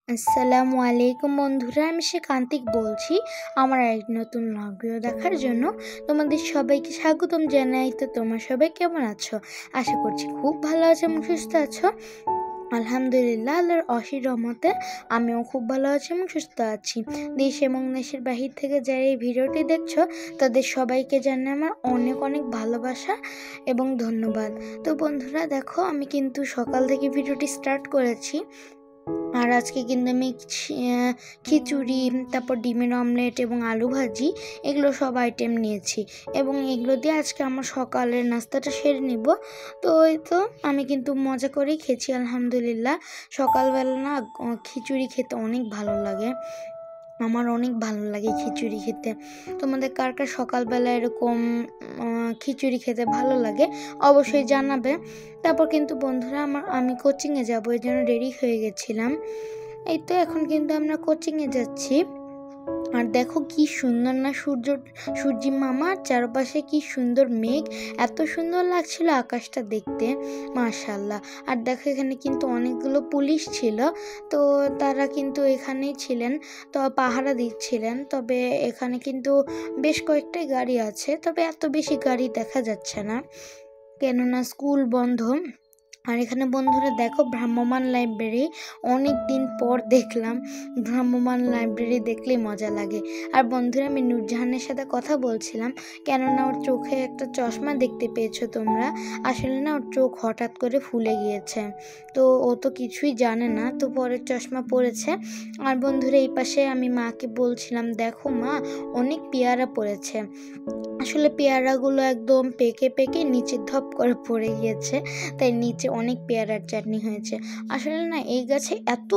আসসালামু আলাইকুম বন্ধুরা, আমি কান্তিক বলছি আমার এক নতুন ভিডিও দেখার জন্য তোমাদের সবাইকে স্বাগতম জানাই। তো তোমরা সবাই কেমন আছো? আশা করছি খুব ভালো আছো এবং সুস্থ আছো। আলহামদুলিল্লাহ, আল্লাহর অসীম রহমতে আমিও খুব ভালো আছি এবং সুস্থ আছি। দেশ এবং দেশের বাহির থেকে যারা এই ভিডিওটি দেখছো তাদের সবাইকে জানাই আমার অনেক অনেক ভালোবাসা এবং ধন্যবাদ। তো বন্ধুরা দেখো, আমি কিন্তু সকাল থেকে ভিডিওটি স্টার্ট করেছি। আর আজকে কিন্তু আমি খিচুড়ি, তারপর ডিমের অমলেট এবং আলু ভাজি, এগুলো সব আইটেম নিয়েছি এবং এগুলো দিয়ে আজকে আমার সকালের নাস্তাটা সেরে নিব। তো এই তো আমি কিন্তু মজা করেই খেয়েছি আলহামদুলিল্লাহ। সকালবেলা না খিচুড়ি খেতে অনেক ভালো লাগে, আমার অনেক ভালো লাগে খিচুড়ি খেতে। তোমাদের কার কার সকালবেলা এরকম খিচুড়ি খেতে ভালো লাগে অবশ্যই জানাবে। তারপর কিন্তু বন্ধুরা আমি কোচিংয়ে যাবো, এই জন্য রেডি হয়ে গেছিলাম। এই তো এখন কিন্তু আমরা কোচিংয়ে যাচ্ছি। আর দেখো কি সুন্দর না সূর্যি মামা, চারপাশে কি সুন্দর মেঘ, এত সুন্দর লাগছিল আকাশটা দেখতে, মাশাআল্লাহ। আর দেখো এখানে কিন্তু অনেকগুলো পুলিশ ছিল, তো তারা কিন্তু এখানেই ছিলেন, তো পাহারা দিচ্ছিলেন। তবে এখানে কিন্তু বেশ কয়েকটাই গাড়ি আছে, তবে এত বেশি গাড়ি দেখা যাচ্ছে না, কেননা স্কুল বন্ধ। আর এখানে বন্ধুরা দেখো ভ্রাম্যমাণ লাইব্রেরি, অনেক দিন পর দেখলাম। ভ্রাম্যমাণ লাইব্রেরি দেখলেই মজা লাগে। আর বন্ধুরা আমি নূরজাহানের সাথে কথা বলছিলাম, কেননা ওর চোখে একটা চশমা দেখতে পেয়েছো তোমরা। আসলে না ওর চোখ হঠাৎ করে ফুলে গিয়েছে, তো ও তো কিছুই জানে না, তো পরে চশমা পড়েছে। আর বন্ধুরা এই পাশে আমি মাকে বলছিলাম, দেখো মা অনেক পেয়ারা পড়েছে। আসলে পেয়ারাগুলো একদম পেকে পেকে নিচে ধপ করে পড়ে গিয়েছে, তাই নিচে অনেক পেয়ারার চাটনি হয়েছে। আসলে না এই গাছে এত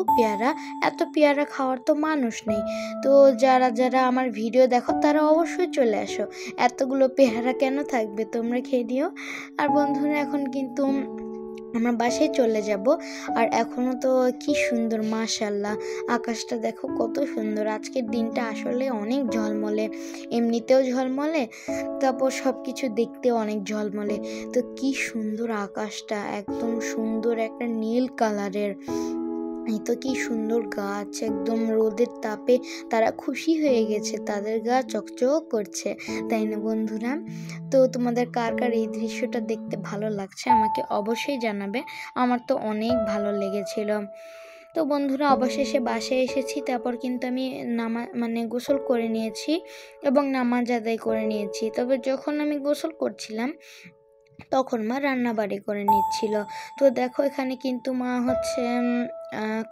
পেয়ারা খাওয়ার তো মানুষ নেই। তো যারা যারা আমার ভিডিও দেখো তারা অবশ্যই চলে আসো, এতগুলো পেয়ারা কেন থাকবে, তোমরা খেয়ে নিও। আর বন্ধুরা এখন কিন্তু আমরা বাসায় চলে যাব। আর এখনও তো কি সুন্দর মাশাআল্লাহ, আকাশটা দেখো কত সুন্দর। আজকের দিনটা আসলে অনেক ঝলমলে, এমনিতেও ঝলমলে, তারপর সব কিছু দেখতেও অনেক ঝলমলে। তো কি সুন্দর আকাশটা, একদম সুন্দর একটা নীল কালারের। এই তো কি সুন্দর গাছ, একদম রোদের তাপে তারা খুশি হয়ে গেছে, তাদের গা চকচক করছে, তাই না বন্ধুরা? তো তোমাদের কার কার এই দৃশ্যটা দেখতে ভালো লাগছে আমাকে অবশ্যই জানাবে, আমার তো অনেক ভালো লেগেছিল। তো বন্ধুরা অবশেষে বাসায় এসেছি, তারপর কিন্তু আমি গোসল করে নিয়েছি এবং নামাজ আদায় করে নিয়েছি। তবে যখন আমি গোসল করছিলাম তখন মা রান্নাবাড়ি করে নিচ্ছিল। তো দেখো এখানে কিন্তু মা হচ্ছে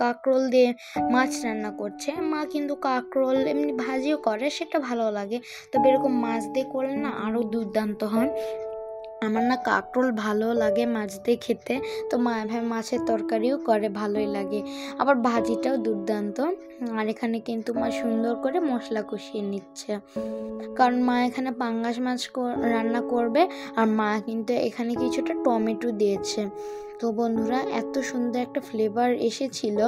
কাঁকরোল দিয়ে মাছ রান্না করছে। মা কিন্তু কাঁকরোল এমনি ভাজিও করে, সেটা ভালো লাগে, তবে এরকম মাছ দিয়ে করলে না আরও দুর্দান্ত হয়। আমার না কাঁকরোল ভালো লাগে মাছ দিয়ে খেতে, তো মা এভাবে মাছের তরকারিও করে, ভালোই লাগে, আবার ভাজিটাও দুর্দান্ত। আর এখানে কিন্তু মা সুন্দর করে মশলা কষিয়ে নিচ্ছে, কারণ মা এখানে পাঙ্গাস মাছ রান্না করবে। আর মা কিন্তু এখানে কিছুটা টমেটো দিয়েছে। তো বন্ধুরা এত সুন্দর একটা ফ্লেভার এসেছিল,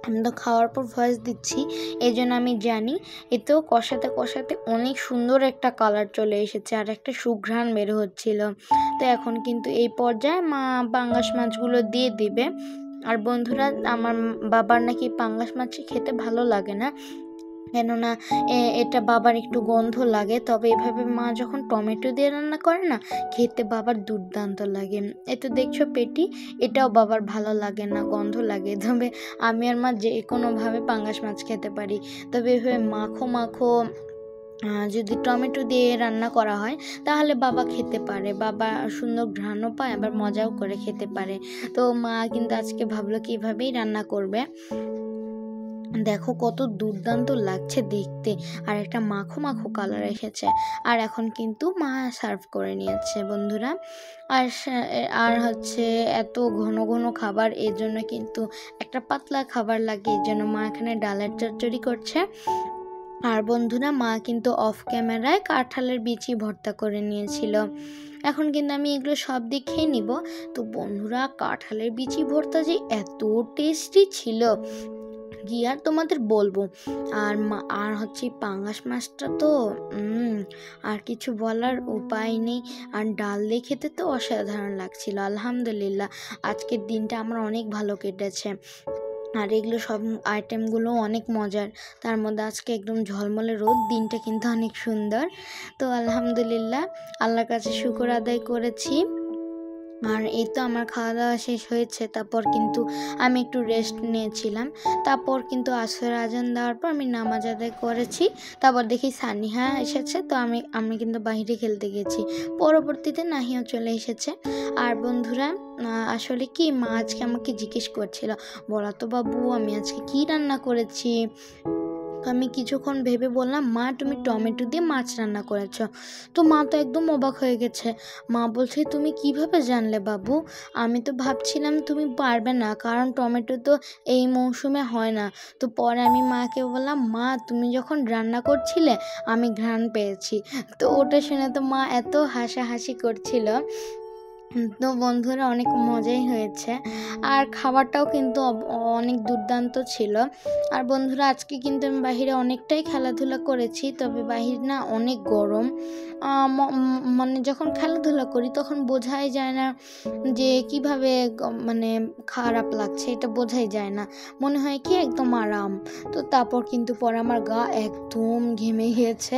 আমি তো খাওয়ার পর ভয়েস দিচ্ছি, এই জন্য আমি জানি। এতেও কষাতে কষাতে অনেক সুন্দর একটা কালার চলে এসেছে আর একটা সুঘ্রাণ বের হচ্ছিল। তো এখন কিন্তু এই পর্যায়ে মা পাঙ্গাস মাছগুলো দিয়ে দিবে। আর বন্ধুরা আমার বাবার নাকি পাঙ্গাস মাছ খেতে ভালো লাগে না, কেননা এটা বাবার একটু গন্ধ লাগে। তবে এভাবে মা যখন টমেটো দিয়ে রান্না করে না, খেতে বাবার দুর্দান্ত লাগে। এ তো দেখছো পেটি, এটাও বাবার ভালো লাগে না, গন্ধ লাগে। তবে আমি আর মা যে কোনোভাবে পাঙ্গাস মাছ খেতে পারি, তবে এভাবে মাখো মাখো যদি টমেটো দিয়ে রান্না করা হয় তাহলে বাবা খেতে পারে, বাবা সুন্দর ঘ্রাণও পায়, আবার মজাও করে খেতে পারে। তো মা কিন্তু আজকে ভাবলো কি এভাবেই রান্না করবে। দেখো কত দুর্দান্ত লাগছে দেখতে, আর একটা মাখো মাখো কালার এসেছে। আর এখন কিন্তু মা সার্ভ করে নিয়েছে বন্ধুরা। আর আর হচ্ছে এত ঘন ঘন খাবার, এর জন্য কিন্তু একটা পাতলা খাবার লাগে, এর জন্য মা এখানে ডালের চচ্চড়ি করছে। আর বন্ধুরা মা কিন্তু অফ ক্যামেরায় কাঁঠালের বিচি ভর্তা করে নিয়েছিল। এখন কিন্তু আমি এগুলো সব দিয়ে খেয়ে নিব। তো বন্ধুরা কাঁঠালের বিচি ভর্তা যে এত টেস্টি ছিল কি আর তোমাদের বলবো। আর হচ্ছে পাঙ্গাস মাছটা তো আর কিছু বলার উপায় নেই। আর ডাল দিয়ে খেতে তো অসাধারণ লাগছিল। আলহামদুলিল্লাহ, আজকের দিনটা আমার অনেক ভালো কেটেছে। আর এগুলো সব আইটেমগুলো অনেক মজার। তার মধ্যে আজকে একদম ঝলমলে রোদ, দিনটা কিন্তু অনেক সুন্দর। তো আলহামদুলিল্লাহ, আল্লাহর কাছে শুকর আদায় করেছি। আর এই তো আমার খাওয়া দাওয়া শেষ হয়েছে। তারপর কিন্তু আমি একটু রেস্ট নিয়েছিলাম। তারপর কিন্তু আসরের আজান দেওয়ার পর আমি নামাজ আদায় করেছি। তারপর দেখি সানিহা এসেছে, তো আমি কিন্তু বাইরে খেলতে গেছি। পরবর্তীতে নাহিয়াও চলে এসেছে। আর বন্ধুরা, আসলে কি মা আজকে আমাকে জিজ্ঞেস করছিল, বলো তো বাবু আমি আজকে কি রান্না করেছি। তো আমি কিছুক্ষণ ভেবে বললাম, মা তুমি টমেটো দিয়ে মাছ রান্না করেছো। তো মা তো একদম অবাক হয়ে গেছে। মা বলছে, তুমি কিভাবে জানলে বাবু? আমি তো ভাবছিলাম তুমি পারবে না, কারণ টমেটো তো এই মৌসুমে হয় না। তো পরে আমি মাকে বললাম, মা তুমি যখন রান্না করছিলে আমি ঘ্রাণ পেয়েছি। তো ওটা শুনে তো মা এত হাসাহাসি করছিল। তো বন্ধুরা, অনেক মজাই হয়েছে। আর খাবারটাও কিন্তু অনেক দুর্দান্ত ছিল। আর বন্ধুরা, আজকে কিন্তু আমি বাহিরে অনেকটাই খেলাধুলা করেছি, তবে বাহির না অনেক গরম। মানে যখন খেলাধুলা করি তখন বোঝাই যায় না যে কিভাবে মানে খারাপ লাগছে, এটা বোঝাই যায় না, মনে হয় কি একদম আরাম। তো তারপর কিন্তু পরে আমার গা একদম ঘেমে গিয়েছে।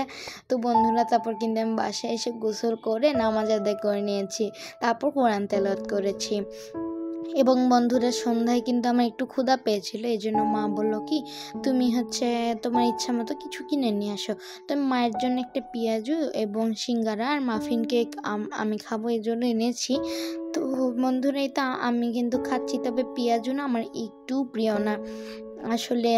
তো বন্ধুরা, তারপর কিন্তু আমি বাসায় এসে গোসল করে নামাজ আদায় করে নিয়েছি। তারপর কোরআন তেলাওয়াত করেছি। এবং বন্ধুরা, সন্ধ্যায় কিন্তু আমার একটু ক্ষুধা পেয়েছিল, এই জন্য মা বললো কি, তুমি তোমার ইচ্ছা মতো কিছু কিনে নিয়ে আসো। তো আমি মায়ের জন্য একটা পেঁয়াজু এবং সিঙ্গারা আর মাফিন কেক আমি খাবো এই জন্য এনেছি। তো বন্ধুরা, এটা আমি কিন্তু খাচ্ছি, তবে পেঁয়াজু না আমার একটু প্রিয় না। আসলে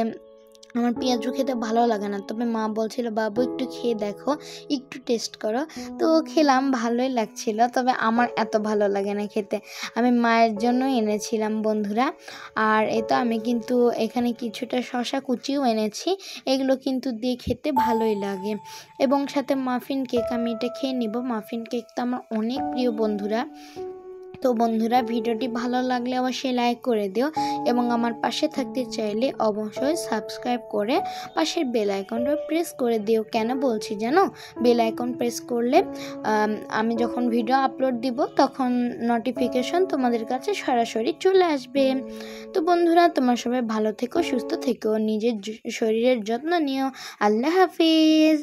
আমার পেঁয়াজু খেতে ভালো লাগে না, তবে মা বলছিল বাবু একটু খেয়ে দেখো, একটু টেস্ট করো। তো খেলাম, ভালোই লাগছিল, তবে আমার এত ভালো লাগে না খেতে। আমি মায়ের জন্য এনেছিলাম বন্ধুরা। আর তো আমি কিন্তু এখানে কিছুটা শসা কুচিও এনেছি, এগুলো কিন্তু দিয়ে খেতে ভালোই লাগে। এবং সাথে মাফিন কেক, আমি এটা খেয়ে নিব। মাফিন কেক তো আমার অনেক প্রিয় বন্ধুরা। তো বন্ধুরা, ভিডিওটি ভালো লাগলে অবশ্যই লাইক করে দিও, এবং আমার পাশে থাকতে চাইলে অবশ্যই সাবস্ক্রাইব করে পাশের বেল আইকনটা প্রেস করে দিও। কেন বলছি জানো? বেল আইকন প্রেস করলে আমি যখন ভিডিও আপলোড দিব তখন নোটিফিকেশন তোমাদের কাছে সরাসরি চলে আসবে। তো বন্ধুরা, তোমরা সবাই ভালো থেকো, সুস্থ থেকো, নিজের শরীরের যত্ন নিও। আল্লাহ হাফিজ।